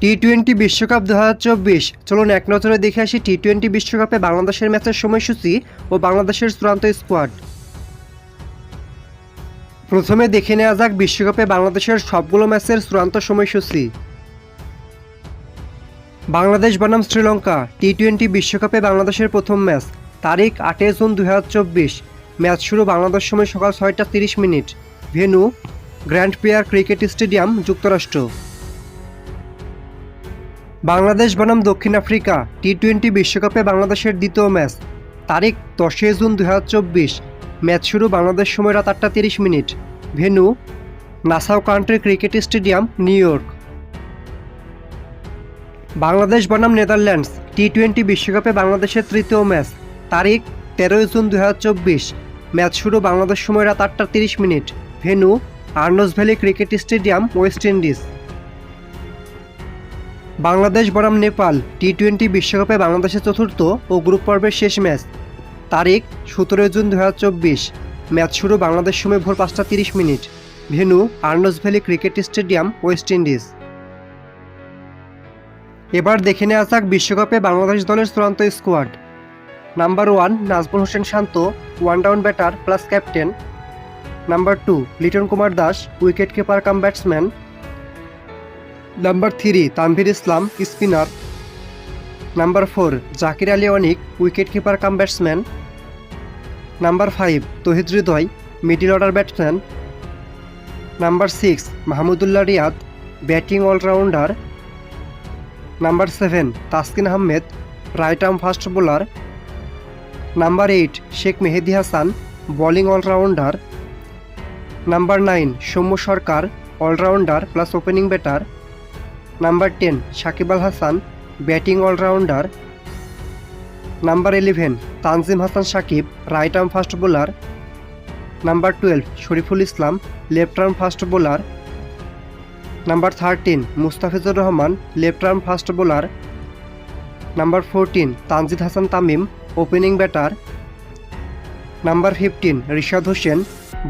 টি-20 বিশ্বকাপ 2024। চলুন এক নজরে দেখে আসি টি-20 বিশ্বকাপে বাংলাদেশের ম্যাচের সময়সূচি ও বাংলাদেশের চূড়ান্ত স্কোয়াড। প্রথমে দেখে নেওয়া যাক বিশ্বকাপে বাংলাদেশের সবগুলো ম্যাচের চূড়ান্ত সময়সূচি। বাংলাদেশ বনাম শ্রীলঙ্কা টি-20 বিশ্বকাপে বাংলাদেশের প্রথম ম্যাচ, তারিখ 8 জুন 2024। ম্যাচ শুরু বাংলাদেশ সময় সকাল 6টা 30 মিনিট। Venue grand pair cricket stadium, যুক্তরাষ্ট্র। বাংলাদেশ বনাম দক্ষিণ আফ্রিকা টি-20 বিশ্বকাপে বাংলাদেশের দ্বিতীয় ম্যাচ, তারিখ 10 জুন 2024। ম্যাচ শুরু বাংলাদেশ সময় রাত 8টা 30 মিনিট। Venue Nassau country cricket stadium, new York. Bangladesh বনাম নেদারল্যান্ডস টি-20 বিশ্বকাপে বাংলাদেশের তৃতীয় ম্যাচ, তারিখ 13 জুন 2024। ম্যাচ শুরু বাংলাদেশ সময় রাত 8টা 30 মিনিট। Venue Arnos Vale cricket stadium, West Indies. Bangladesh বনাম নেপাল টি-20 বিশ্বকাপে বাংলাদেশের চতুর্থ ও গ্রুপ পর্বের শেষ ম্যাচ, তারিখ 17 জুন 2024। ম্যাচ শুরু বাংলাদেশ সময় ভোর 5টা 30 মিনিট। Venue Arnos Vale cricket stadium, West Indies. এবার দেখে নেওয়া যাক বিশ্বকাপে বাংলাদেশ দলের চূড়ান্ত squad. Number 1 Najmul Hossain Shanto, one down batter plus captain. Number 2 Liton Kumar Das, wicket keeper cum batsman. Number 3 Tanvir Islam, spinner. Number 4 Jaker Ali Anik, wicket keeper cum batsman. Number 5 Towhid Hridoy, middle order batsman. Number 6 Mahmudullah Riyad, batting allrounder. Number 7 Taskin Ahmed, right arm fast bowler. Number 8 Sheikh Mehedi Hasan, bowling allrounder. Number 9 Soumya Sarkar, allrounder plus opening batter. Number 10 Shakib Al Hasan, batting allrounder. Number 11 Tanzim Hasan Sakib, right arm fast bowler. Number 12 Shoriful Islam, left arm fast bowler. Number 13 Mustafizur Rahman, left arm fast bowler. Number 14 Tanzid Hasan Tamim, opening batter. Number 15 Rishad Hossain,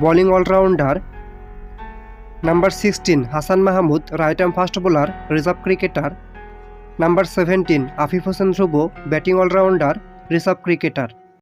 bowling allrounder. Number 16 Hasan Mahmud, right arm fast bowler, reserve cricketer. Number 17 Afif Hossain Dhruba, batting allrounder, reserve cricketer.